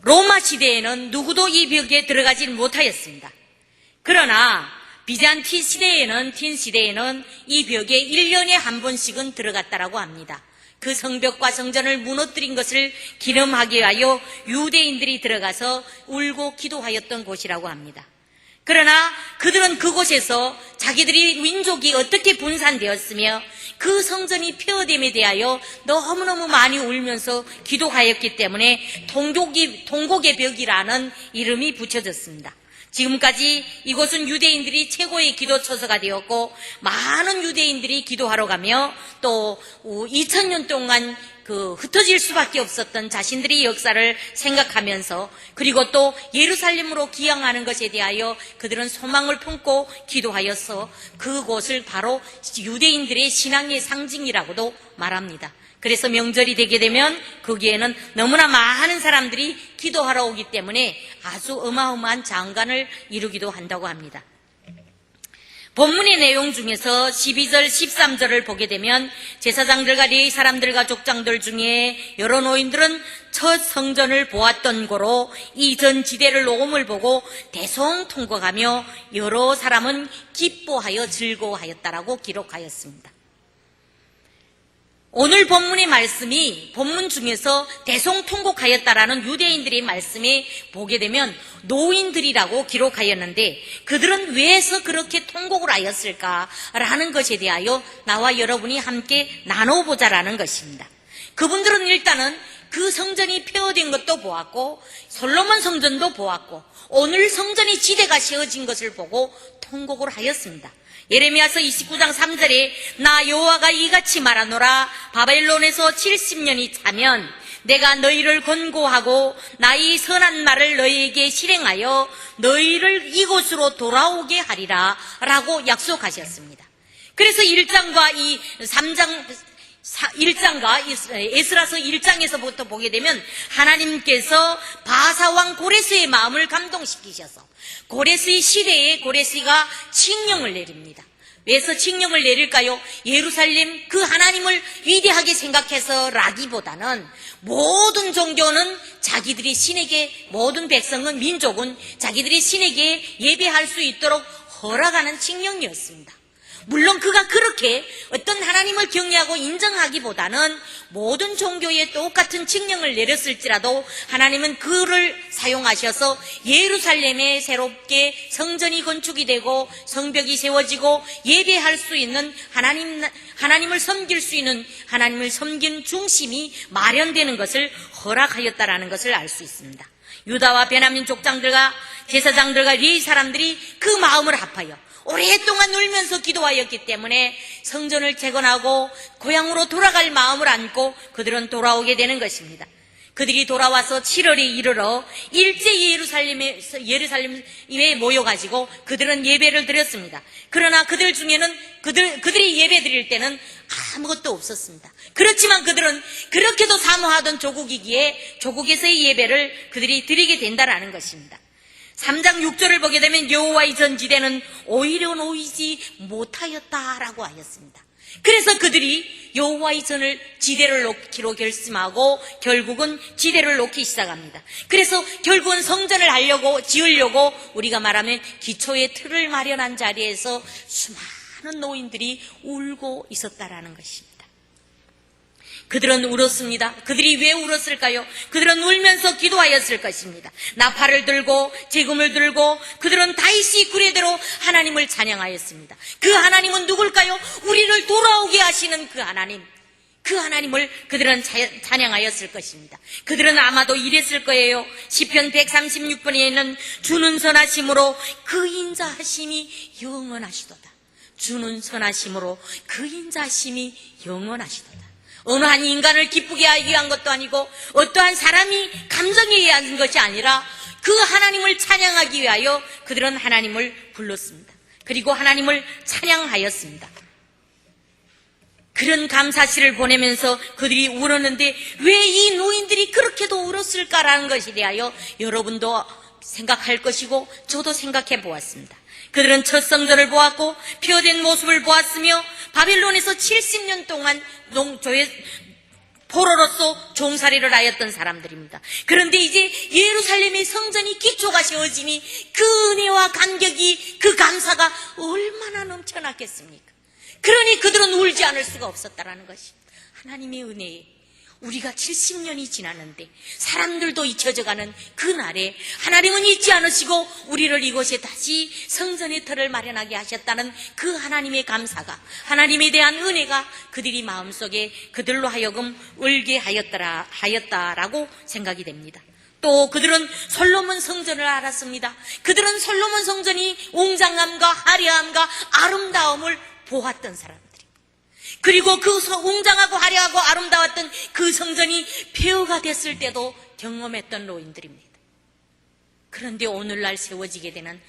로마 시대에는 누구도 이 벽에 들어가지 못하였습니다. 그러나 비잔틴 시대에는 이 벽에 1년에 한 번씩은 들어갔다라고 합니다. 그 성벽과 성전을 무너뜨린 것을 기념하기 위하여 유대인들이 들어가서 울고 기도하였던 곳이라고 합니다. 그러나 그들은 그곳에서 자기들이 민족이 어떻게 분산되었으며 그 성전이 폐허됨에 대하여 너무너무 많이 울면서 기도하였기 때문에 통곡의 벽이라는 이름이 붙여졌습니다. 지금까지 이곳은 유대인들이 최고의 기도 처소가 되었고 많은 유대인들이 기도하러 가며 또 2000년 동안 흩어질 수밖에 없었던 자신들의 역사를 생각하면서 그리고 또 예루살렘으로 기항하는 것에 대하여 그들은 소망을 품고 기도하여서 그곳을 바로 유대인들의 신앙의 상징이라고도 말합니다. 그래서 명절이 되게 되면 거기에는 너무나 많은 사람들이 기도하러 오기 때문에 아주 어마어마한 장관을 이루기도 한다고 합니다. 본문의 내용 중에서 12절, 13절을 보게 되면 제사장들과 레위 사람들과 족장들 중에 여러 노인들은 첫 성전을 보았던 고로 이전 지대를 녹음을 보고 대성통곡하며 여러 사람은 기뻐하여 즐거워하였다라고 기록하였습니다. 오늘 본문의 말씀이 본문 중에서 대성통곡하였다라는 유대인들의 말씀에 보게 되면 노인들이라고 기록하였는데 그들은 왜서 그렇게 통곡을 하였을까라는 것에 대하여 나와 여러분이 함께 나눠보자라는 것입니다. 그분들은 일단은 그 성전이 폐허된 것도 보았고 솔로몬 성전도 보았고 오늘 성전이 지대가 세워진 것을 보고 통곡을 하였습니다. 예레미야서 29장 3절에 나 여호와가 이같이 말하노라 바벨론에서 70년이 차면 내가 너희를 권고하고 나의 선한 말을 너희에게 실행하여 너희를 이곳으로 돌아오게 하리라 라고 약속하셨습니다. 그래서 1장과 에스라서 1장에서부터 보게 되면 하나님께서 바사왕 고레스의 마음을 감동시키셔서 고레스의 시대에 고레스가 칙령을 내립니다. 왜서 칙령을 내릴까요? 예루살렘 그 하나님을 위대하게 생각해서라기보다는 모든 종교는 자기들이 신에게 모든 백성은 민족은 자기들이 신에게 예배할 수 있도록 허락하는 칙령이었습니다. 물론 그가 그렇게 어떤 하나님을 경외하고 인정하기보다는 모든 종교에 똑같은 칙령을 내렸을지라도 하나님은 그를 사용하셔서 예루살렘에 새롭게 성전이 건축이 되고 성벽이 세워지고 예배할 수 있는 하나님을 섬길 수 있는 하나님을 섬긴 중심이 마련되는 것을 허락하였다라는 것을 알 수 있습니다. 유다와 베냐민 족장들과 제사장들과 레위 사람들이 그 마음을 합하여 오랫동안 울면서 기도하였기 때문에 성전을 재건하고 고향으로 돌아갈 마음을 안고 그들은 돌아오게 되는 것입니다. 그들이 돌아와서 7월에 이르러 일제 예루살렘에 모여가지고 그들은 예배를 드렸습니다. 그러나 그들 중에는 그들이 예배 드릴 때는 아무것도 없었습니다. 그렇지만 그들은 그렇게도 사모하던 조국이기에 조국에서의 예배를 그들이 드리게 된다라는 것입니다. 3장 6절을 보게 되면 여호와의 전지대는 오히려 놓이지 못하였다라고 하였습니다. 그래서 그들이 여호와의 지대를 놓기로 결심하고 결국은 지대를 놓기 시작합니다. 그래서 결국은 성전을 지으려고 우리가 말하면 기초의 틀을 마련한 자리에서 수많은 노인들이 울고 있었다라는 것입니다. 그들은 울었습니다. 그들이 왜 울었을까요? 그들은 울면서 기도하였을 것입니다. 나팔을 들고 재금을 들고 그들은 다윗이 구례대로 하나님을 찬양하였습니다. 그 하나님은 누굴까요? 우리를 돌아오게 하시는 그 하나님. 그 하나님을 그들은 찬양하였을 것입니다. 그들은 아마도 이랬을 거예요. 시편 136번에는 주는 선하심으로 그 인자하심이 영원하시도다. 주는 선하심으로 그 인자하심이 영원하시도다. 어느 한 인간을 기쁘게 하기 위한 것도 아니고 어떠한 사람이 감정에 의한 것이 아니라 그 하나님을 찬양하기 위하여 그들은 하나님을 불렀습니다. 그리고 하나님을 찬양하였습니다. 그런 감사시를 보내면서 그들이 울었는데 왜 이 노인들이 그렇게도 울었을까라는 것에 대하여 여러분도 생각할 것이고 저도 생각해 보았습니다. 그들은 첫 성전을 보았고 폐허된 모습을 보았으며 바빌론에서 70년 동안 포로로서 종살이를 하였던 사람들입니다. 그런데 이제 예루살렘의 성전이 기초가 세워지니 그 은혜와 감격이, 그 감사가 얼마나 넘쳐났겠습니까? 그러니 그들은 울지 않을 수가 없었다라는 것입니다. 하나님의 은혜에 우리가 70년이 지났는데 사람들도 잊혀져가는 그 날에 하나님은 잊지 않으시고 우리를 이곳에 다시 성전의 터를 마련하게 하셨다는 그 하나님의 감사가, 하나님에 대한 은혜가 그들이 마음속에 그들로 하여금 울게 하였다라고 생각이 됩니다. 또 그들은 솔로몬 성전을 알았습니다. 그들은 솔로몬 성전이 웅장함과 화려함과 아름다움을 보았던 사람들, 그리고 그 웅장하고 화려하고 아름다웠던 그 성전이 폐허가 됐을 때도 경험했던 노인들입니다. 그런데 오늘날 세워지게 되는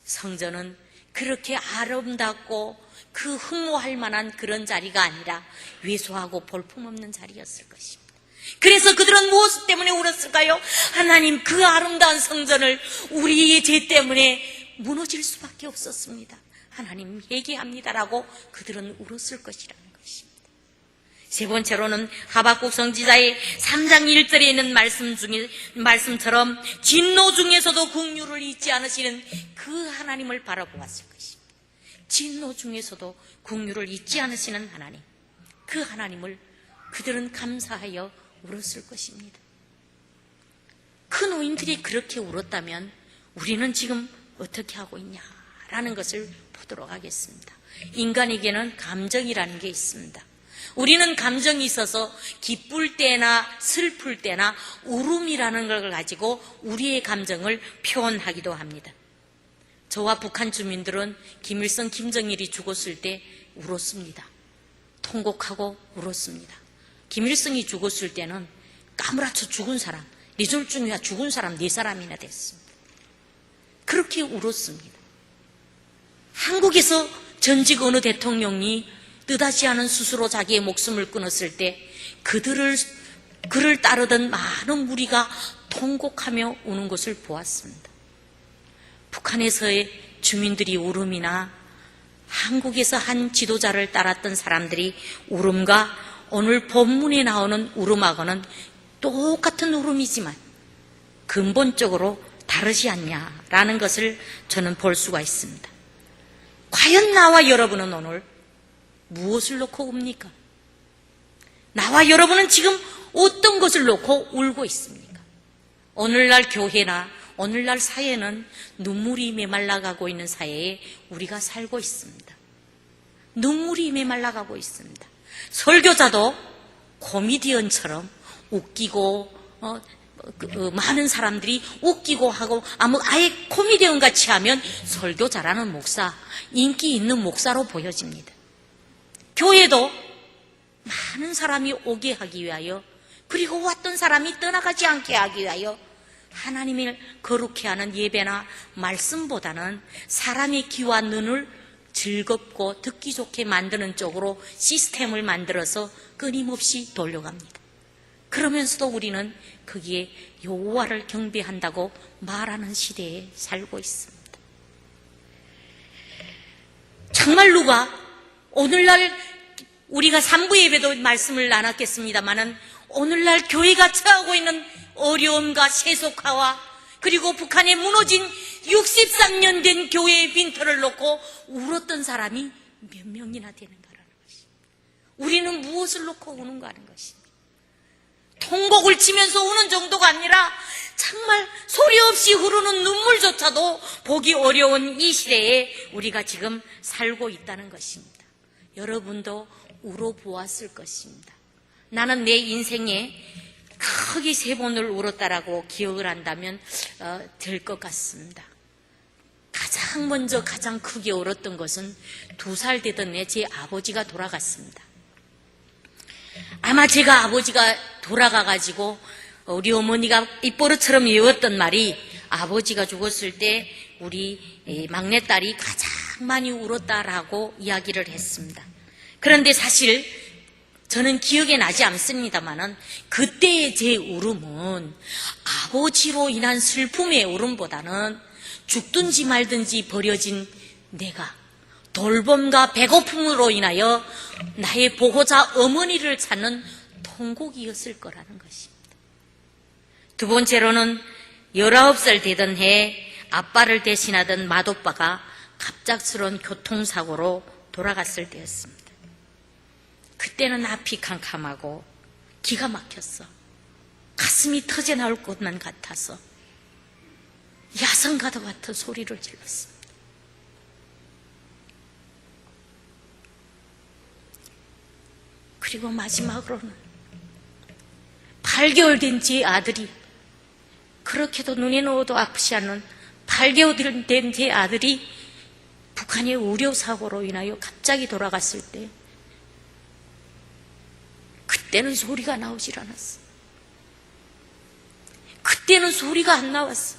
성전은 그렇게 아름답고 그 흠모할 만한 그런 자리가 아니라 왜소하고 볼품없는 자리였을 것입니다. 그래서 그들은 무엇 때문에 울었을까요? 하나님, 그 아름다운 성전을 우리의 죄 때문에 무너질 수밖에 없었습니다. 하나님, 회개합니다라고 그들은 울었을 것이라는 것입니다. 세 번째로는 하박국 선지자의 3장 1절에 있는 말씀처럼 진노 중에서도 긍휼을 잊지 않으시는 그 하나님을 바라보았을 것입니다. 진노 중에서도 긍휼을 잊지 않으시는 하나님, 그 하나님을 그들은 감사하여 울었을 것입니다. 그 노인들이 그렇게 울었다면 우리는 지금 어떻게 하고 있냐라는 것을 보도록 하겠습니다. 인간에게는 감정이라는 게 있습니다. 우리는 감정이 있어서 기쁠 때나 슬플 때나 울음이라는 걸 가지고 우리의 감정을 표현하기도 합니다. 저와 북한 주민들은 김일성, 김정일이 죽었을 때 울었습니다. 통곡하고 울었습니다. 김일성이 죽었을 때는 까무라쳐 죽은 사람, 리졸중이와 죽은 사람 4사람이나 됐습니다. 그렇게 울었습니다. 한국에서 전직 어느 대통령이 뜻하지 않은 수수로 자기의 목숨을 끊었을 때 그를 따르던 많은 무리가 통곡하며 우는 것을 보았습니다. 북한에서의 주민들이 울음이나 한국에서 한 지도자를 따랐던 사람들이 울음과 오늘 본문에 나오는 울음하고는 똑같은 울음이지만 근본적으로 다르지 않냐라는 것을 저는 볼 수가 있습니다. 과연 나와 여러분은 오늘 무엇을 놓고 웁니까? 나와 여러분은 지금 어떤 것을 놓고 울고 있습니까? 오늘날 교회나 오늘날 사회는 눈물이 메말라가고 있는 사회에 우리가 살고 있습니다. 눈물이 메말라가고 있습니다. 설교자도 코미디언처럼 웃기고 많은 사람들이 웃기고 하고 아예 코미디언 같이 하면 설교자라는 목사, 인기 있는 목사로 보여집니다. 교회도 많은 사람이 오게 하기 위하여, 그리고 왔던 사람이 떠나가지 않게 하기 위하여 하나님을 거룩해 하는 예배나 말씀보다는 사람의 귀와 눈을 즐겁고 듣기 좋게 만드는 쪽으로 시스템을 만들어서 끊임없이 돌려갑니다. 그러면서도 우리는 거기에 여호와를 경배한다고 말하는 시대에 살고 있습니다. 정말 누가 오늘날 우리가 3부 예배도 말씀을 나눴겠습니다마는 오늘날 교회가 처하고 있는 어려움과 세속화와 그리고 북한에 무너진 63년 된 교회의 빈터를 놓고 울었던 사람이 몇 명이나 되는가라는 것입니다. 우리는 무엇을 놓고 우는가 하는 것입니다. 통곡을 치면서 우는 정도가 아니라 정말 소리 없이 흐르는 눈물조차도 보기 어려운 이 시대에 우리가 지금 살고 있다는 것입니다. 여러분도 울어보았을 것입니다. 나는 내 인생에 크게 3번을 울었다라고 기억을 한다면 될 것 같습니다. 가장 먼저 가장 크게 울었던 것은 2살 되던 제 아버지가 돌아갔습니다. 아마 제가 아버지가 돌아가가지고 우리 어머니가 입버릇처럼 외웠던 말이 아버지가 죽었을 때 우리 막내딸이 가장 많이 울었다라고 이야기를 했습니다. 그런데 사실 저는 기억에 나지 않습니다만은 그때의 제 울음은 아버지로 인한 슬픔의 울음보다는 죽든지 말든지 버려진 내가 돌봄과 배고픔으로 인하여 나의 보호자 어머니를 찾는 통곡이었을 거라는 것입니다. 두 번째로는 19살 되던 해 아빠를 대신하던 맏오빠가 갑작스러운 교통사고로 돌아갔을 때였습니다. 그때는 앞이 캄캄하고 기가 막혔어. 가슴이 터져나올 것만 같아서 야성가도 같은 소리를 질렀습니다. 그리고 마지막으로는 8개월 된 제 아들이, 그렇게도 눈에 넣어도 아프지 않은 8개월 된 제 아들이 북한의 의료사고로 인하여 갑자기 돌아갔을 때, 그때는 소리가 나오질 않았어. 그때는 소리가 안 나왔어.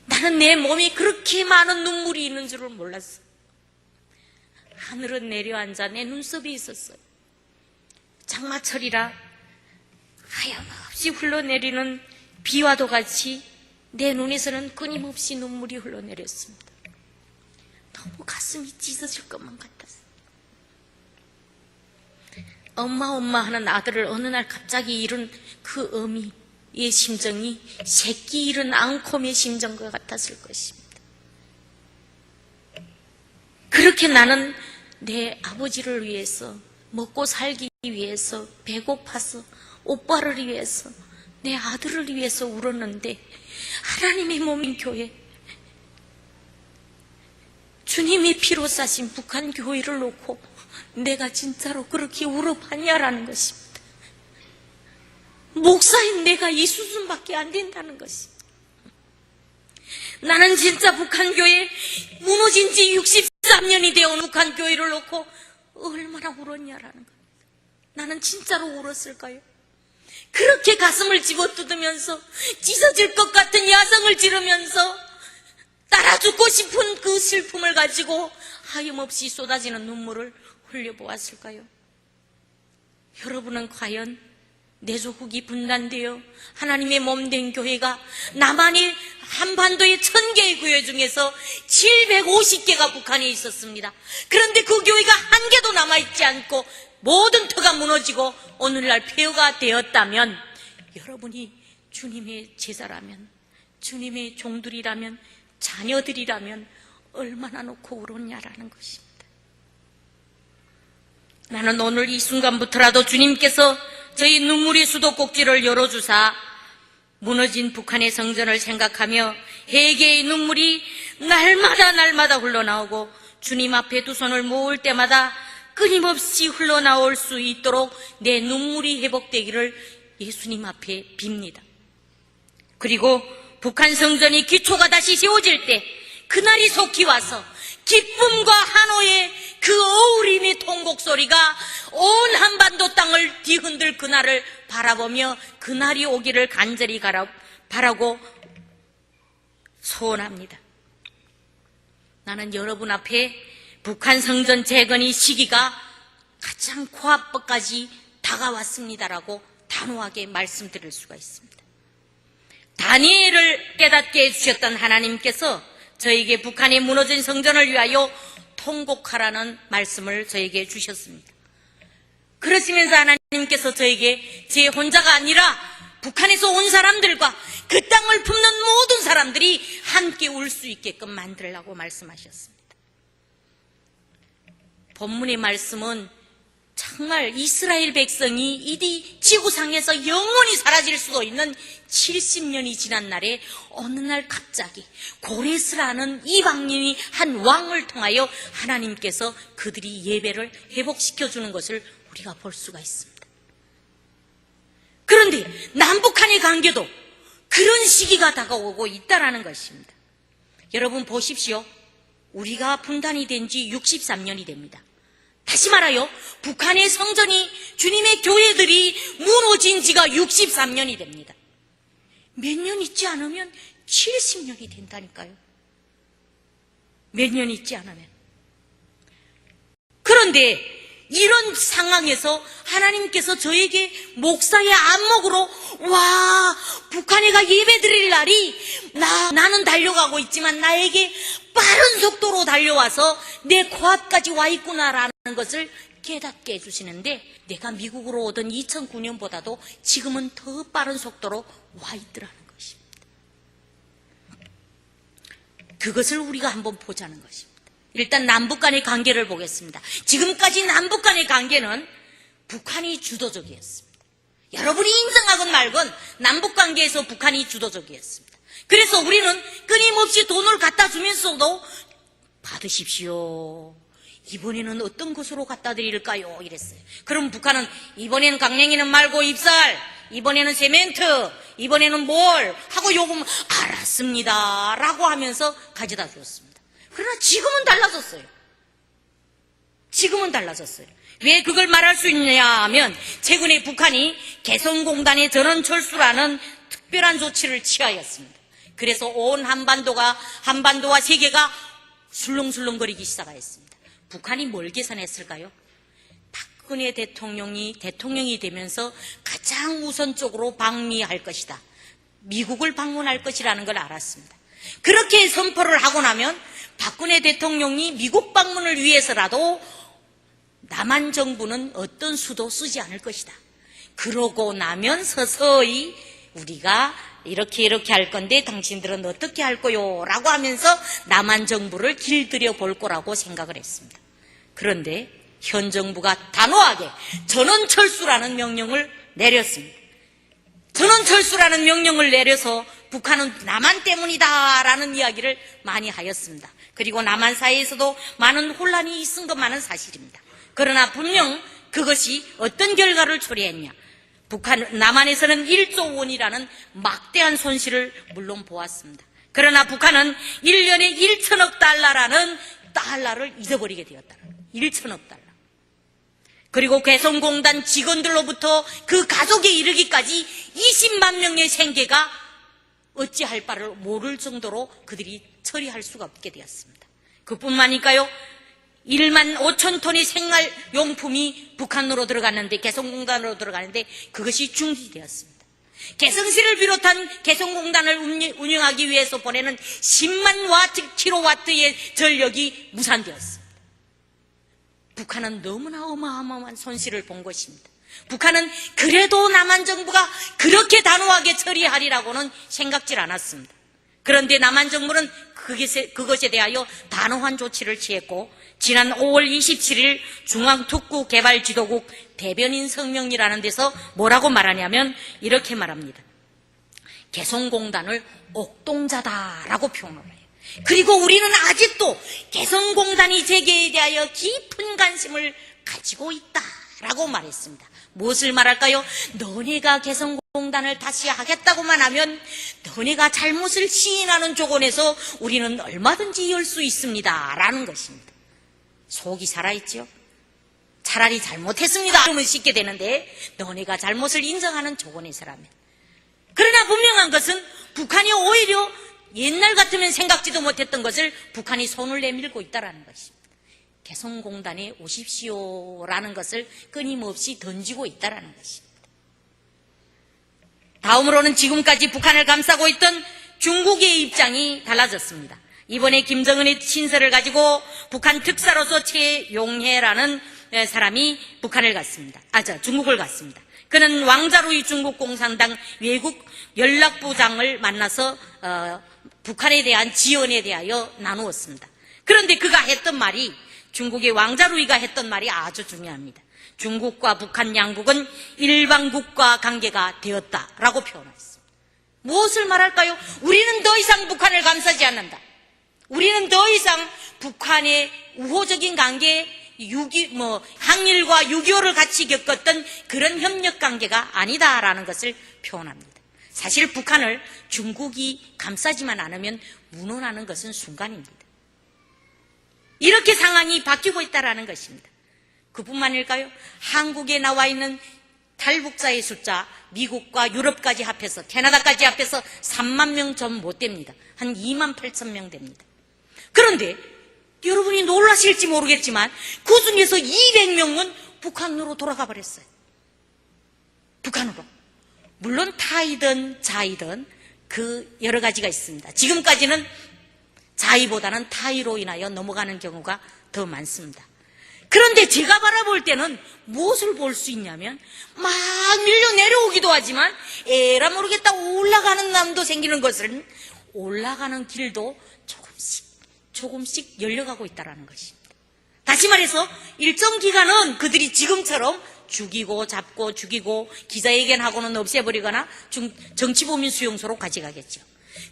나는 내 몸에 그렇게 많은 눈물이 있는 줄을 몰랐어. 하늘은 내려앉아 내 눈썹이 있었어요. 장마철이라 하염없이 흘러내리는 비와도 같이 내 눈에서는 끊임없이 눈물이 흘러내렸습니다. 너무 가슴이 찢어질 것만 같았어요. 엄마 하는 아들을 어느 날 갑자기 잃은 그 어미의 심정이 새끼 잃은 앙콤의 심정과 같았을 것입니다. 그렇게 나는 내 아버지를 위해서, 먹고 살기 위해서, 배고파서, 오빠를 위해서, 내 아들을 위해서 울었는데, 하나님의 몸인 교회, 주님의 피로 싸신 북한 교회를 놓고 내가 진짜로 그렇게 울어봤냐라는 것입니다. 목사인 내가 이 수준밖에 안 된다는 것입니다. 나는 진짜 북한 교회 무너진 지 63년이 되어 북한 교회를 놓고 얼마나 울었냐라는 겁니다. 나는 진짜로 울었을까요? 그렇게 가슴을 집어뜯으면서 찢어질 것 같은 야성을 지르면서 따라 죽고 싶은 그 슬픔을 가지고 하염없이 쏟아지는 눈물을 흘려보았을까요? 여러분은 과연 내 조국이 분단되어 하나님의 몸된 교회가 남한의 한반도의 1000개의 교회 중에서 750개가 북한에 있었습니다. 그런데 그 교회가 한 개도 남아있지 않고 모든 터가 무너지고 오늘날 폐허가 되었다면, 여러분이 주님의 제자라면, 주님의 종들이라면, 자녀들이라면 얼마나 놓고 울었냐라는 것입니다. 나는 오늘 이 순간부터라도 주님께서 저희 눈물의 수도꼭지를 열어주사 무너진 북한의 성전을 생각하며 회개의 눈물이 날마다 흘러나오고 주님 앞에 두 손을 모을 때마다 끊임없이 흘러나올 수 있도록 내 눈물이 회복되기를 예수님 앞에 빕니다. 그리고 북한 성전이 기초가 다시 세워질 때 그날이 속히 와서 기쁨과 환호의 그 어울림의 통곡 소리가 온 한반도 땅을 뒤흔들 그날을 바라보며 그날이 오기를 간절히 바라고 소원합니다. 나는 여러분 앞에 북한 성전 재건의 시기가 가장 코앞까지 다가왔습니다라고 단호하게 말씀드릴 수가 있습니다. 다니엘을 깨닫게 해주셨던 하나님께서 저에게 북한의 무너진 성전을 위하여 통곡하라는 말씀을 저에게 주셨습니다. 그러시면서 하나님께서 저에게 제 혼자가 아니라 북한에서 온 사람들과 그 땅을 품는 모든 사람들이 함께 울 수 있게끔 만들라고 말씀하셨습니다. 본문의 말씀은 정말 이스라엘 백성이 이 지구상에서 영원히 사라질 수도 있는 70년이 지난 날에 어느 날 갑자기 고레스라는 이방인이 한 왕을 통하여 하나님께서 그들이 예배를 회복시켜주는 것을 우리가 볼 수가 있습니다. 그런데 남북한의 관계도 그런 시기가 다가오고 있다는 것입니다. 여러분 보십시오. 우리가 분단이 된 지 63년이 됩니다. 다시 말하여 북한의 성전이, 주님의 교회들이 무너진 지가 63년이 됩니다. 몇 년 있지 않으면 70년이 된다니까요. 몇 년 있지 않으면. 그런데 이런 상황에서 하나님께서 저에게 목사의 안목으로, 와, 북한에 가 예배 드릴 날이 나는 달려가고 있지만 나에게 빠른 속도로 달려와서 내 코앞까지 와 있구나라는 것을 깨닫게 해주시는데 내가 미국으로 오던 2009년보다도 지금은 더 빠른 속도로 와 있더라는 것입니다. 그것을 우리가 한번 보자는 것입니다. 일단 남북 간의 관계를 보겠습니다. 지금까지 남북 간의 관계는 북한이 주도적이었습니다. 여러분이 인정하건 말건 남북 관계에서 북한이 주도적이었습니다. 그래서 우리는 끊임없이 돈을 갖다 주면서도 받으십시오. 이번에는 어떤 것으로 갖다 드릴까요? 이랬어요. 그럼 북한은 이번에는 강냉이는 말고 잎살, 이번에는 세멘트, 이번에는 뭘 하고 요금 알았습니다 라고 하면서 가져다 주었습니다. 그러나 지금은 달라졌어요. 지금은 달라졌어요. 왜 그걸 말할 수 있느냐 하면 최근에 북한이 개성공단의 전원철수라는 특별한 조치를 취하였습니다. 그래서 온 한반도와 세계가 술렁술렁거리기 시작하였습니다. 북한이 뭘 계산했을까요? 박근혜 대통령이 되면서 가장 우선적으로 방미할 것이다. 미국을 방문할 것이라는 걸 알았습니다. 그렇게 선포를 하고 나면 박근혜 대통령이 미국 방문을 위해서라도 남한 정부는 어떤 수도 쓰지 않을 것이다. 그러고 나면 서서히 우리가 이렇게 할 건데 당신들은 어떻게 할 거요? 라고 하면서 남한 정부를 길들여 볼 거라고 생각을 했습니다. 그런데 현 정부가 단호하게 전원철수라는 명령을 내렸습니다. 전원철수라는 명령을 내려서 북한은 남한 때문이다라는 이야기를 많이 하였습니다. 그리고 남한 사이에서도 많은 혼란이 있은 것만은 사실입니다. 그러나 분명 그것이 어떤 결과를 초래했냐. 남한에서는 1조 원이라는 막대한 손실을 물론 보았습니다. 그러나 북한은 1년에 1천억 달러라는 달러를 잊어버리게 되었다. 1천억 달러. 그리고 개성공단 직원들로부터 그 가족에 이르기까지 20만 명의 생계가 어찌할 바를 모를 정도로 그들이 처리할 수가 없게 되었습니다. 그뿐만일까요? 1만 5천 톤의 생활용품이 북한으로 들어갔는데, 개성공단으로 들어가는데 그것이 중지되었습니다. 개성시를 비롯한 개성공단을 운영하기 위해서 보내는 10만 킬로와트의 전력이 무산되었습니다. 북한은 너무나 어마어마한 손실을 본 것입니다. 북한은 그래도 남한 정부가 그렇게 단호하게 처리하리라고는 생각질 않았습니다. 그런데 남한 정부는 그것에 대하여 단호한 조치를 취했고, 지난 5월 27일 중앙특구개발지도국 대변인 성명이라는 데서 뭐라고 말하냐면 이렇게 말합니다. 개성공단을 옥동자다라고 표현을 해요. 그리고 우리는 아직도 개성공단이 재개에 대하여 깊은 관심을 가지고 있다라고 말했습니다. 무엇을 말할까요? 너네가 개성공단을 다시 하겠다고만 하면 너네가 잘못을 시인하는 조건에서 우리는 얼마든지 열 수 있습니다 라는 것입니다. 속이 살아있죠? 차라리 잘못했습니다 그러면 씻게 되는데 너네가 잘못을 인정하는 조건에서라면. 그러나 분명한 것은 북한이 오히려 옛날 같으면 생각지도 못했던 것을 북한이 손을 내밀고 있다는 것입니다. 개성공단에 오십시오라는 것을 끊임없이 던지고 있다는 것입니다. 다음으로는 지금까지 북한을 감싸고 있던 중국의 입장이 달라졌습니다. 이번에 김정은의 친서를 가지고 북한 특사로서 최용해라는 사람이 중국을 갔습니다. 그는 왕자루이 중국공산당 외국 연락부장을 만나서 북한에 대한 지원에 대하여 나누었습니다. 그런데 그가 했던 말이, 중국의 왕자루이가 했던 말이 아주 중요합니다. 중국과 북한 양국은 일방국가 관계가 되었다라고 표현했습니다. 무엇을 말할까요? 우리는 더 이상 북한을 감싸지 않는다. 우리는 더 이상 북한의 우호적인 관계, 항일과 6.25를 같이 겪었던 그런 협력 관계가 아니다라는 것을 표현합니다. 사실 북한을 중국이 감싸지만 않으면 무너나는 것은 순간입니다. 이렇게 상황이 바뀌고 있다는 것입니다. 그뿐만일까요? 한국에 나와 있는 탈북자의 숫자, 미국과 유럽까지 합해서, 캐나다까지 합해서 3만 명 좀 못 됩니다. 한 2만 8천 명 됩니다. 그런데 여러분이 놀라실지 모르겠지만 그 중에서 200명은 북한으로 돌아가 버렸어요. 북한으로. 물론 타이든 자이든 그 여러 가지가 있습니다. 지금까지는 자이보다는 타이로 인하여 넘어가는 경우가 더 많습니다. 그런데 제가 바라볼 때는 무엇을 볼 수 있냐면 막 밀려 내려오기도 하지만 에라 모르겠다 올라가는 남도 생기는 것은 올라가는 길도 조금씩 열려가고 있다는 것입니다. 다시 말해서 일정 기간은 그들이 지금처럼 죽이고 잡고 죽이고 기자회견하고는 없애버리거나 정치보민 수용소로 가져가겠죠.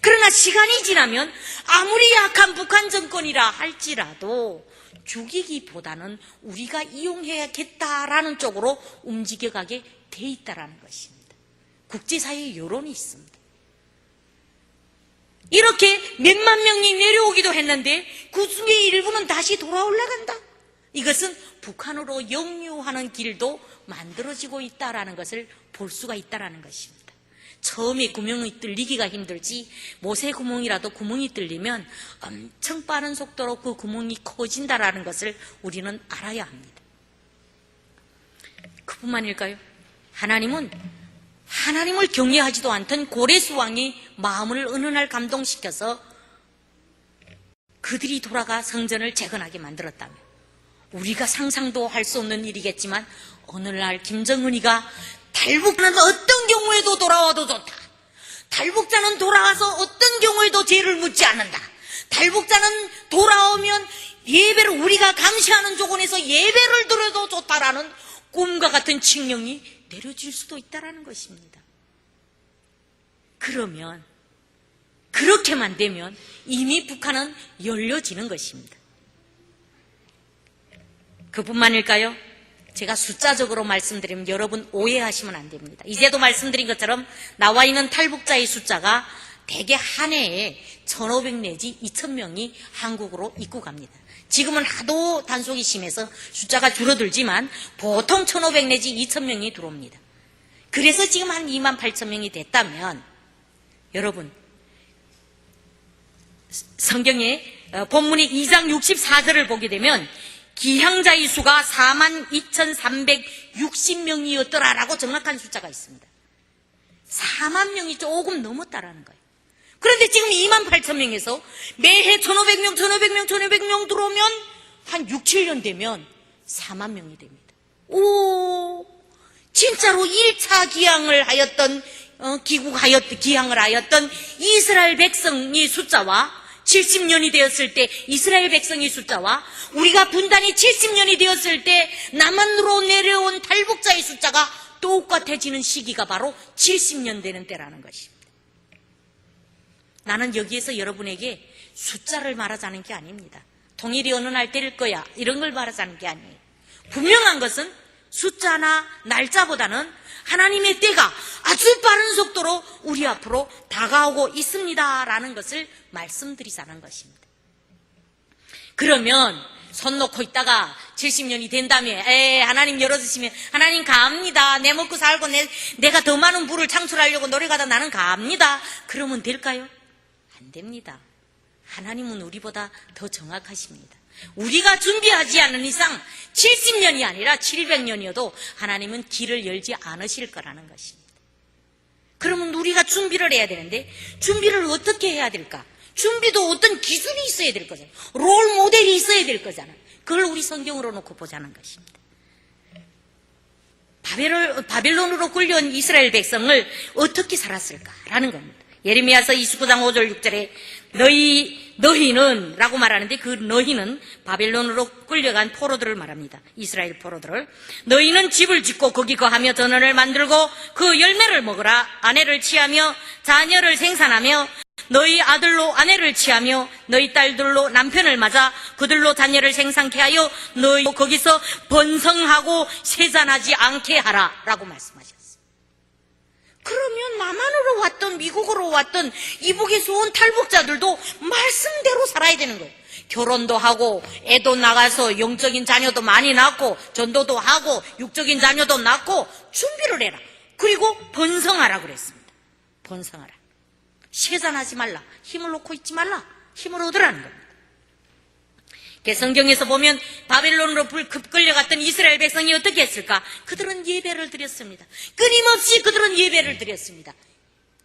그러나 시간이 지나면 아무리 약한 북한 정권이라 할지라도 죽이기보다는 우리가 이용해야겠다라는 쪽으로 움직여가게 돼 있다는 것입니다. 국제사회의 여론이 있습니다. 이렇게 몇만 명이 내려오기도 했는데 그 중에 일부는 다시 돌아올라간다. 이것은 북한으로 역류하는 길도 만들어지고 있다는 것을 볼 수가 있다는 것입니다. 처음에 구멍이 뚫리기가 힘들지 못의 구멍이라도 구멍이 뚫리면 엄청 빠른 속도로 그 구멍이 커진다는 것을 우리는 알아야 합니다. 그뿐만일까요? 하나님을 경외하지도 않던 고레스 왕이 마음을 어느 날 감동시켜서 그들이 돌아가 성전을 재건하게 만들었다며 우리가 상상도 할 수 없는 일이겠지만 어느 날 김정은이가 탈북자는 어떤 경우에도 돌아와도 좋다. 탈북자는 돌아와서 어떤 경우에도 죄를 묻지 않는다. 탈북자는 돌아오면 예배를 우리가 감시하는 조건에서 예배를 드려도 좋다라는 꿈과 같은 칙령이 내려질 수도 있다는 것입니다. 그러면 그렇게만 되면 이미 북한은 열려지는 것입니다. 그뿐만일까요? 제가 숫자적으로 말씀드리면 여러분 오해하시면 안 됩니다. 이제도 말씀드린 것처럼 나와 있는 탈북자의 숫자가 대개 한 해에 1,500 내지 2,000명이 한국으로 입국합니다. 지금은 하도 단속이 심해서 숫자가 줄어들지만 보통 1,500 내지 2,000명이 들어옵니다. 그래서 지금 한 28,000명이 됐다면 여러분 성경에 본문의 2장 64절을 보게 되면 기향자의 수가 42,360명이었더라라고 정확한 숫자가 있습니다. 4만 명이 조금 넘었다라는 거예요. 그런데 지금 28,000명에서 매해 1,500명, 1,500명, 1,500명 들어오면 한 6, 7년 되면 4만 명이 됩니다. 오, 진짜로 1차 기항을 하였던, 기항을 하였던 이스라엘 백성의 숫자와 70년이 되었을 때 이스라엘 백성의 숫자와 우리가 분단이 70년이 되었을 때 남한으로 내려온 탈북자의 숫자가 똑같아지는 시기가 바로 70년 되는 때라는 것입니다. 나는 여기에서 여러분에게 숫자를 말하자는 게 아닙니다. 통일이 어느 날 될 거야 이런 걸 말하자는 게 아니에요. 분명한 것은 숫자나 날짜보다는 하나님의 때가 아주 빠른 속도로 우리 앞으로 다가오고 있습니다라는 것을 말씀드리자는 것입니다. 그러면 손 놓고 있다가 70년이 된 다음에 하나님 열어주시면 하나님 갑니다. 내 먹고 살고 내가 더 많은 부를 창출하려고 노력하다 나는 갑니다. 그러면 될까요? 안 됩니다. 하나님은 우리보다 더 정확하십니다. 우리가 준비하지 않는 이상 70년이 아니라 700년이어도 하나님은 길을 열지 않으실 거라는 것입니다. 그러면 우리가 준비를 해야 되는데 준비를 어떻게 해야 될까? 준비도 어떤 기준이 있어야 될 거잖아요. 롤 모델이 있어야 될 거잖아요. 그걸 우리 성경으로 놓고 보자는 것입니다. 바벨론으로 끌려온 이스라엘 백성을 어떻게 살았을까라는 겁니다. 예레미야서 29장 5절 6절에 너희는 라고 말하는데 그 너희는 바벨론으로 끌려간 포로들을 말합니다. 이스라엘 포로들을. 너희는 집을 짓고 거기 거하며 전원을 만들고 그 열매를 먹으라. 아내를 취하며 자녀를 생산하며 너희 아들로 아내를 취하며 너희 딸들로 남편을 맞아 그들로 자녀를 생산케 하여 너희 거기서 번성하고 세잔하지 않게 하라 라고 말씀하셨어요. 그러면 남한으로 왔던 미국으로 왔던 이북에서 온 탈북자들도 말씀대로 살아야 되는 거예요. 결혼도 하고 애도 나가서 영적인 자녀도 많이 낳고 전도도 하고 육적인 자녀도 낳고 준비를 해라. 그리고 번성하라 그랬습니다. 번성하라. 세잔하지 말라. 힘을 놓고 있지 말라. 힘을 얻으라는 겁니다. 성경에서 보면 바벨론으로 끌려갔던 이스라엘 백성이 어떻게 했을까? 그들은 예배를 드렸습니다. 끊임없이 그들은 예배를 드렸습니다.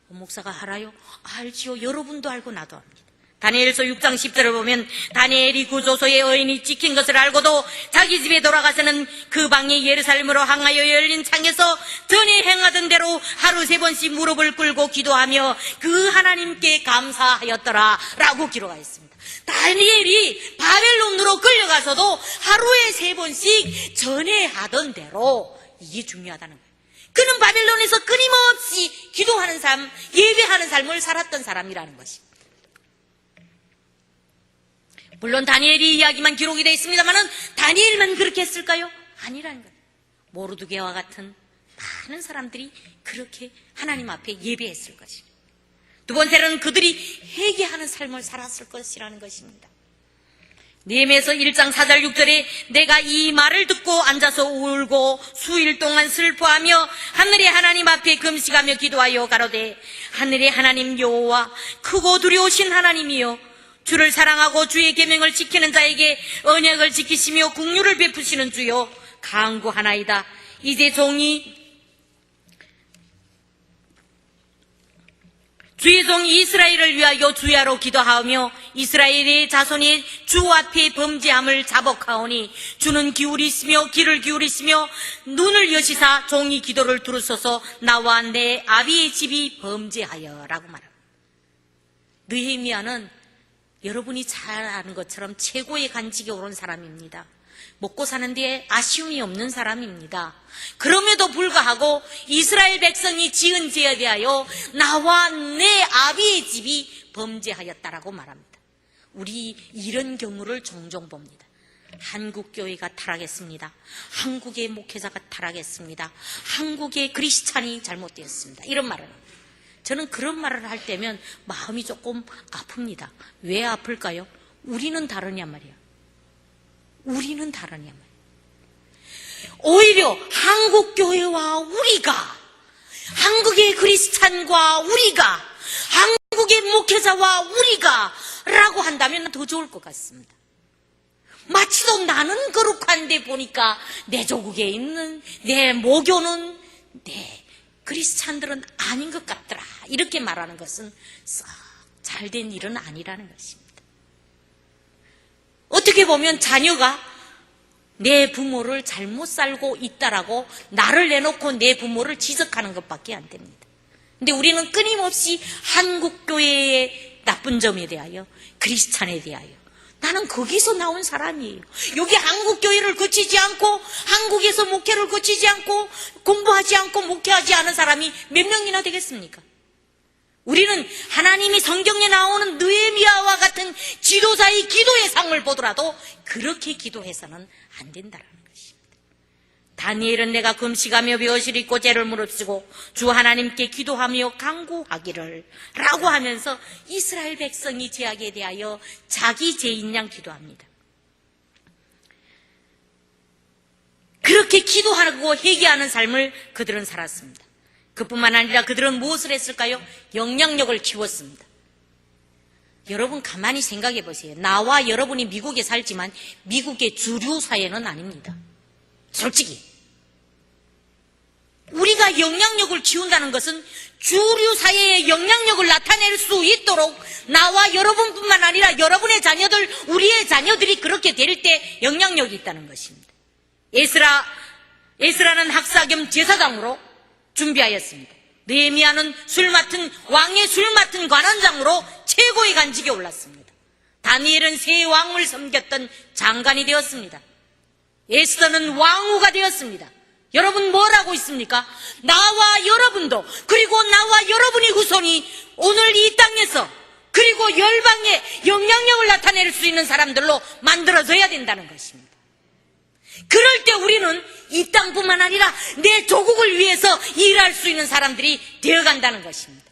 목사가 알아요? 알지요. 여러분도 알고 나도 압니다. 다니엘서 6장 10절을 보면 다니엘이 그 조소의 여인이 찍힌 것을 알고도 자기 집에 돌아가서는 그 방이 예루살렘으로 향하여 열린 창에서 전에 행하던 대로 하루 3번씩 무릎을 꿇고 기도하며 그 하나님께 감사하였더라 라고 기록하였습니다. 다니엘이 바벨론으로 끌려가서도 하루에 3번씩 전에 하던 대로, 이게 중요하다는 거예요. 그는 바벨론에서 끊임없이 기도하는 삶, 예배하는 삶을 살았던 사람이라는 것입니다. 물론 다니엘이 이야기만 기록이 되어 있습니다만 다니엘만 그렇게 했을까요? 아니라는 거예요. 모르드게와 같은 많은 사람들이 그렇게 하나님 앞에 예배했을 것입니다. 두 번째로는 그들이 회개하는 삶을 살았을 것이라는 것입니다. 느헤미야서 1장 4절 6절에 내가 이 말을 듣고 앉아서 울고 수일 동안 슬퍼하며 하늘의 하나님 앞에 금식하며 기도하여 가로되 하늘의 하나님 여호와 크고 두려우신 하나님이여 주를 사랑하고 주의 계명을 지키는 자에게 언약을 지키시며 긍휼을 베푸시는 주여 간구하나이다. 이제 주의 종 이스라엘을 위하여 주야로 기도하며 이스라엘의 자손이 주 앞에 범죄함을 자복하오니 주는 기울이시며 귀를 기울이시며 눈을 여시사 종이 기도를 들으소서 나와 내 아비의 집이 범죄하여 라고 말합니다. 느헤미야는 여러분이 잘 아는 것처럼 최고의 간직에 오른 사람입니다. 먹고 사는 데에 아쉬움이 없는 사람입니다. 그럼에도 불구하고 이스라엘 백성이 지은 죄에 대하여 나와 내 아비의 집이 범죄하였다라고 말합니다. 우리 이런 경우를 종종 봅니다. 한국교회가 타락했습니다. 한국의 목회자가 타락했습니다. 한국의 크리스찬이 잘못되었습니다. 이런 말을 합니다. 저는 그런 말을 할 때면 마음이 조금 아픕니다. 왜 아플까요? 우리는 다르냐 말이야. 우리는 다르냐 말이야. 오히려 한국교회와 우리가, 한국의 크리스찬과 우리가, 한국의 목회자와 우리가 라고 한다면 더 좋을 것 같습니다. 마치도 나는 거룩한데 보니까 내 조국에 있는 내 모교는 내 크리스찬들은 아닌 것 같더라. 이렇게 말하는 것은 썩 잘된 일은 아니라는 것입니다. 어떻게 보면 자녀가 내 부모를 잘못 살고 있다라고 나를 내놓고 내 부모를 지적하는 것밖에 안 됩니다. 근데 우리는 끊임없이 한국교회의 나쁜 점에 대하여, 크리스찬에 대하여, 나는 거기서 나온 사람이에요. 여기 한국교회를 거치지 않고 한국에서 목회를 거치지 않고 공부하지 않고 목회하지 않은 사람이 몇 명이나 되겠습니까? 우리는 하나님이 성경에 나오는 느헤미야와 같은 지도자의 기도의 상을 보더라도 그렇게 기도해서는 안 된다는 것입니다. 다니엘은 내가 금식하며 벼슬 입고 죄를 무릅쓰고 주 하나님께 기도하며 간구하기를 라고 하면서 이스라엘 백성이 죄악에 대하여 자기 죄인 양 기도합니다. 그렇게 기도하고 회개하는 삶을 그들은 살았습니다. 그뿐만 아니라 그들은 무엇을 했을까요? 영향력을 키웠습니다. 여러분 가만히 생각해 보세요. 나와 여러분이 미국에 살지만 미국의 주류 사회는 아닙니다. 솔직히 우리가 영향력을 키운다는 것은 주류 사회의 영향력을 나타낼 수 있도록 나와 여러분뿐만 아니라 여러분의 자녀들, 우리의 자녀들이 그렇게 될 때 영향력이 있다는 것입니다. 에스라는 학사 겸 제사장으로 준비하였습니다. 느헤미야는 왕의 술 맡은 관원장으로 최고의 간직에 올랐습니다. 다니엘은 세 왕을 섬겼던 장관이 되었습니다. 에스더는 왕후가 되었습니다. 여러분 뭘 하고 있습니까? 나와 여러분도, 그리고 나와 여러분의 후손이 오늘 이 땅에서, 그리고 열방에 영향력을 나타낼 수 있는 사람들로 만들어져야 된다는 것입니다. 그럴 때 우리는 이 땅뿐만 아니라 내 조국을 위해서 일할 수 있는 사람들이 되어간다는 것입니다.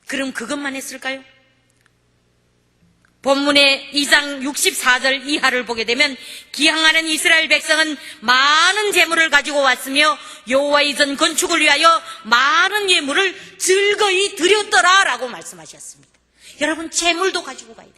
그럼 그것만 했을까요? 본문의 2장 64절 이하를 보게 되면 기항하는 이스라엘 백성은 많은 재물을 가지고 왔으며 여호와의 전 건축을 위하여 많은 예물을 즐거이 드렸더라 라고 말씀하셨습니다. 여러분 재물도 가지고 가야 돼요.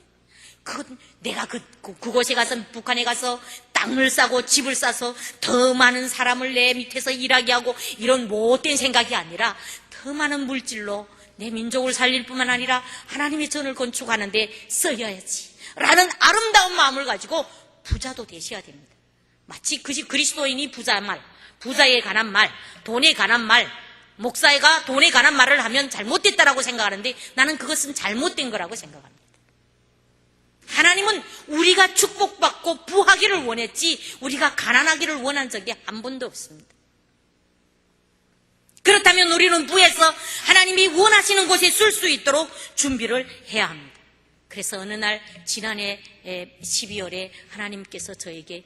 그건 내가 그곳에 가서, 북한에 가서 땅을 싸고 집을 싸서 더 많은 사람을 내 밑에서 일하게 하고 이런 못된 생각이 아니라 더 많은 물질로 내 민족을 살릴 뿐만 아니라 하나님의 전을 건축하는 데 써야지 라는 아름다운 마음을 가지고 부자도 되셔야 됩니다. 마치 그리스도인이 부자에 관한 말, 돈에 관한 말, 목사가 돈에 관한 말을 하면 잘못됐다라고 생각하는데 나는 그것은 잘못된 거라고 생각합니다. 하나님은 우리가 축복받고 부하기를 원했지 우리가 가난하기를 원한 적이 한 번도 없습니다. 그렇다면 우리는 부에서 하나님이 원하시는 곳에 쓸 수 있도록 준비를 해야 합니다. 그래서 어느 날 지난해 12월에 하나님께서 저에게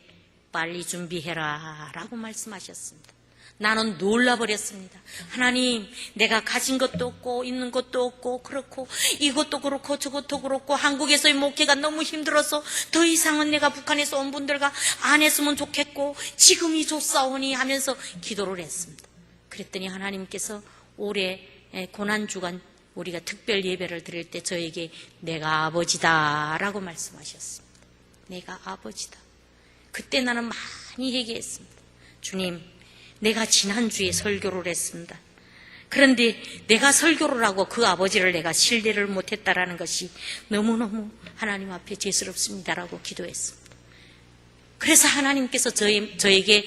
빨리 준비해라 라고 말씀하셨습니다. 나는 놀라버렸습니다. 하나님, 내가 가진 것도 없고 있는 것도 없고 그렇고 이것도 그렇고 저것도 그렇고 한국에서의 목회가 너무 힘들어서 더 이상은 내가 북한에서 온 분들과 안 했으면 좋겠고 지금이 좋사오니 하면서 기도를 했습니다. 그랬더니 하나님께서 올해 고난주간 우리가 특별 예배를 드릴 때 저에게 내가 아버지다 라고 말씀하셨습니다. 내가 아버지다. 그때 나는 많이 회개했습니다. 주님, 내가 지난주에 설교를 했습니다. 그런데 내가 설교를 하고 그 아버지를 내가 신뢰를 못했다라는 것이 너무너무 하나님 앞에 죄스럽습니다라고 기도했습니다. 그래서 하나님께서 저에게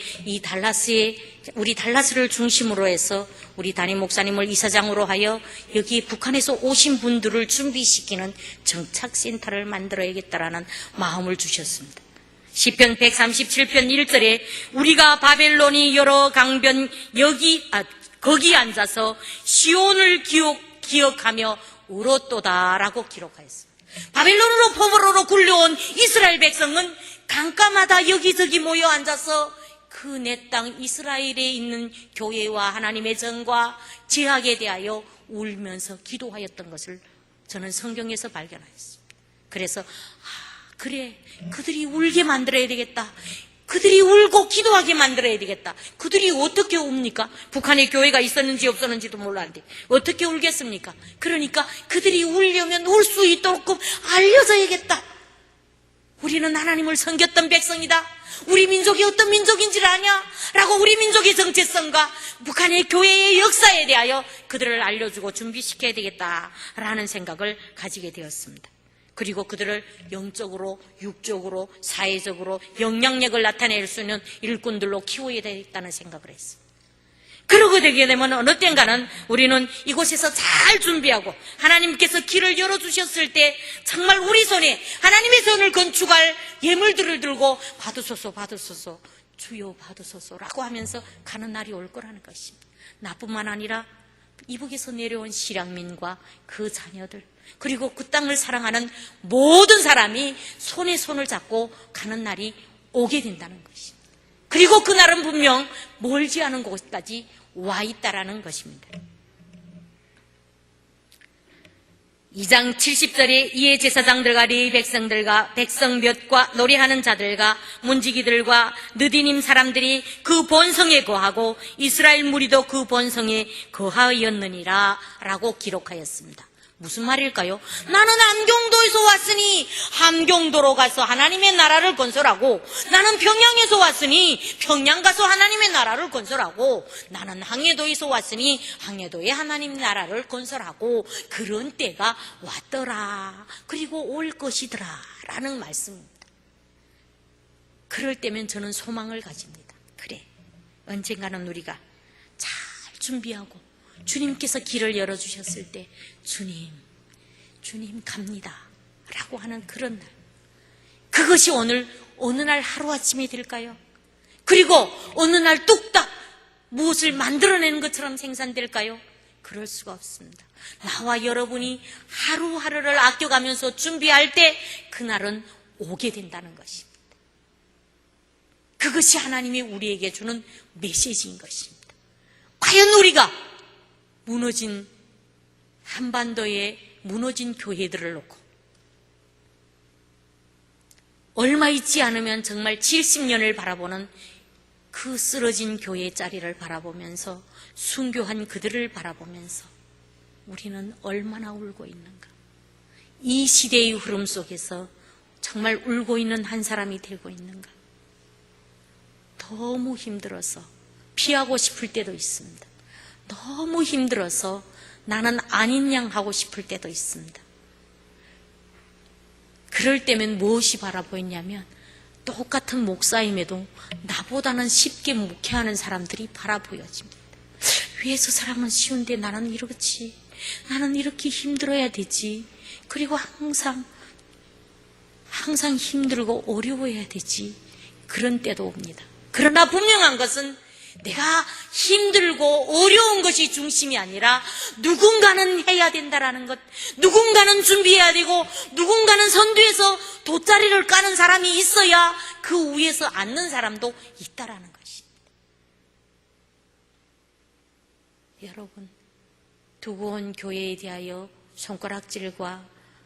우리 달라스를 중심으로 해서 우리 담임 목사님을 이사장으로 하여 여기 북한에서 오신 분들을 준비시키는 정착센터를 만들어야겠다라는 마음을 주셨습니다. 시편 137편 1절에 우리가 바벨론이 여러 강변 거기 앉아서 시온을 기억하며 울었도다라고 기록하였습니다. 바벨론으로 포로로 굴려온 이스라엘 백성은 강가마다 여기저기 모여 앉아서 그 내 땅 이스라엘에 있는 교회와 하나님의 전과 제약에 대하여 울면서 기도하였던 것을 저는 성경에서 발견하였습니다. 그래서 그래, 그들이 울게 만들어야 되겠다. 그들이 울고 기도하게 만들어야 되겠다. 그들이 어떻게 웁니까? 북한에 교회가 있었는지 없었는지도 몰랐는데 어떻게 울겠습니까? 그러니까 그들이 울려면 울 수 있도록 알려줘야겠다. 우리는 하나님을 섬겼던 백성이다. 우리 민족이 어떤 민족인지를 아냐? 라고 우리 민족의 정체성과 북한의 교회의 역사에 대하여 그들을 알려주고 준비시켜야 되겠다라는 생각을 가지게 되었습니다. 그리고 그들을 영적으로, 육적으로, 사회적으로 영향력을 나타낼 수 있는 일꾼들로 키워야 되겠다는 생각을 했습니다. 그러고 되게 되면 어느 땐가는 우리는 이곳에서 잘 준비하고 하나님께서 길을 열어주셨을 때 정말 우리 손에 하나님의 손을 건축할 예물들을 들고 받으소서 주여 받으소서라고 하면서 가는 날이 올 거라는 것입니다. 나뿐만 아니라 이북에서 내려온 실향민과 그 자녀들 그리고 그 땅을 사랑하는 모든 사람이 손에 손을 잡고 가는 날이 오게 된다는 것입니다. 그리고 그날은 분명 멀지 않은 곳까지 와 있다라는 것입니다. 2장 70절에 이에 제사장들과 레위 백성들과 백성몇과 노래하는 자들과 문지기들과 느디님 사람들이 그 본성에 거하고 이스라엘 무리도 그 본성에 거하였느니라 라고 기록하였습니다. 무슨 말일까요? 나는 함경도에서 왔으니 함경도로 가서 하나님의 나라를 건설하고 나는 평양에서 왔으니 평양 가서 하나님의 나라를 건설하고 나는 항해도에서 왔으니 항해도에 하나님 나라를 건설하고 그런 때가 왔더라 그리고 올 것이더라 라는 말씀입니다. 그럴 때면 저는 소망을 가집니다. 그래, 언젠가는 우리가 잘 준비하고 주님께서 길을 열어주셨을 때 주님 갑니다 라고 하는 그런 날, 그것이 어느 날 하루아침에 될까요? 그리고 어느 날 뚝딱 무엇을 만들어내는 것처럼 생산될까요? 그럴 수가 없습니다. 나와 여러분이 하루하루를 아껴가면서 준비할 때 그날은 오게 된다는 것입니다. 그것이 하나님이 우리에게 주는 메시지인 것입니다. 과연 우리가 무너진 한반도의 무너진 교회들을 놓고 얼마 있지 않으면 정말 70년을 바라보는 그 쓰러진 교회 자리를 바라보면서 순교한 그들을 바라보면서 우리는 얼마나 울고 있는가. 이 시대의 흐름 속에서 정말 울고 있는 한 사람이 되고 있는가. 너무 힘들어서 피하고 싶을 때도 있습니다. 너무 힘들어서 나는 아닌 양 하고 싶을 때도 있습니다. 그럴 때면 무엇이 바라보이냐면 똑같은 목사임에도 나보다는 쉽게 목회하는 사람들이 바라보여집니다. 왜 저 사람은 쉬운데 나는 이렇지? 나는 이렇게 힘들어야 되지? 그리고 항상 힘들고 어려워야 되지? 그런 때도 옵니다. 그러나 분명한 것은 내가 힘들고 어려운 것이 중심이 아니라 누군가는 해야 된다라는 것, 누군가는 준비해야 되고 누군가는 선두에서 돗자리를 까는 사람이 있어야 그 위에서 앉는 사람도 있다라는 것입니다. 여러분, 두고 온 교회에 대하여 손가락질과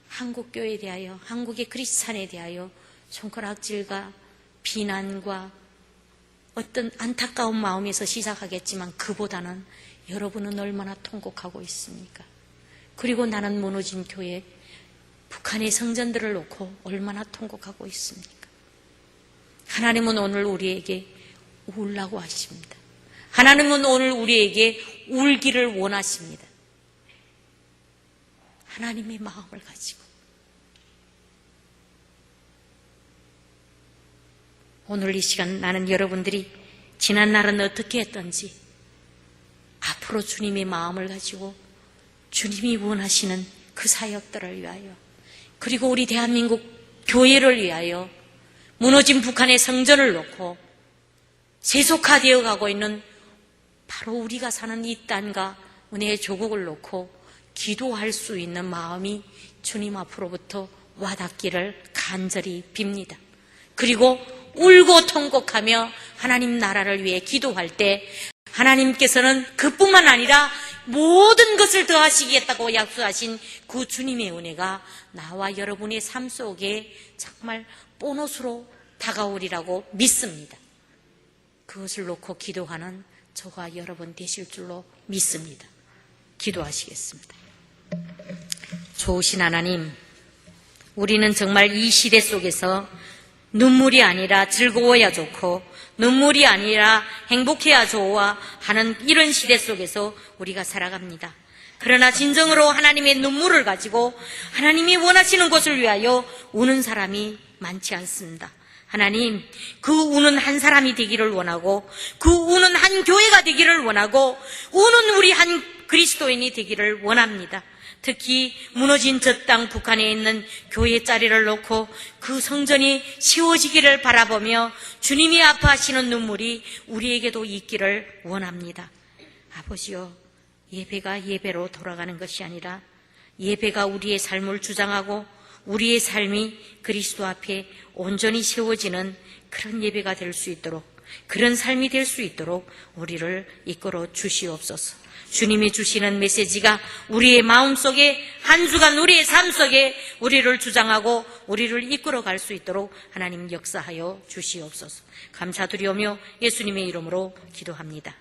한국교회에 대하여, 한국의 크리스찬에 대하여 손가락질과 비난과 어떤 안타까운 마음에서 시작하겠지만 그보다는 여러분은 얼마나 통곡하고 있습니까? 그리고 나는 무너진 교회, 북한의 성전들을 놓고 얼마나 통곡하고 있습니까? 하나님은 오늘 우리에게 울라고 하십니다. 하나님은 오늘 우리에게 울기를 원하십니다. 하나님의 마음을 가지고 오늘 이 시간 나는 여러분들이 지난 날은 어떻게 했던지 앞으로 주님의 마음을 가지고 주님이 원하시는 그 사역들을 위하여 그리고 우리 대한민국 교회를 위하여 무너진 북한의 성전을 놓고 세속화되어 가고 있는 바로 우리가 사는 이 땅과 은혜의 조국을 놓고 기도할 수 있는 마음이 주님 앞으로부터 와닿기를 간절히 빕니다. 그리고 울고 통곡하며 하나님 나라를 위해 기도할 때 하나님께서는 그뿐만 아니라 모든 것을 더하시겠다고 약속하신 그 주님의 은혜가 나와 여러분의 삶 속에 정말 보너스로 다가오리라고 믿습니다. 그것을 놓고 기도하는 저와 여러분 되실 줄로 믿습니다. 기도하시겠습니다. 좋으신 하나님, 우리는 정말 이 시대 속에서 눈물이 아니라 즐거워야 좋고 눈물이 아니라 행복해야 좋아 하는 이런 시대 속에서 우리가 살아갑니다. 그러나 진정으로 하나님의 눈물을 가지고 하나님이 원하시는 것을 위하여 우는 사람이 많지 않습니다. 하나님, 그 우는 한 사람이 되기를 원하고 그 우는 한 교회가 되기를 원하고 우는 우리 한 그리스도인이 되기를 원합니다. 특히 무너진 저 땅 북한에 있는 교회 자리를 놓고 그 성전이 세워지기를 바라보며 주님이 아파하시는 눈물이 우리에게도 있기를 원합니다. 아버지요, 예배가 예배로 돌아가는 것이 아니라 예배가 우리의 삶을 주장하고 우리의 삶이 그리스도 앞에 온전히 세워지는 그런 예배가 될 수 있도록, 그런 삶이 될 수 있도록 우리를 이끌어 주시옵소서. 주님이 주시는 메시지가 우리의 마음속에 한 주간 우리의 삶 속에 우리를 주장하고 우리를 이끌어 갈 수 있도록 하나님 역사하여 주시옵소서. 감사드리오며 예수님의 이름으로 기도합니다.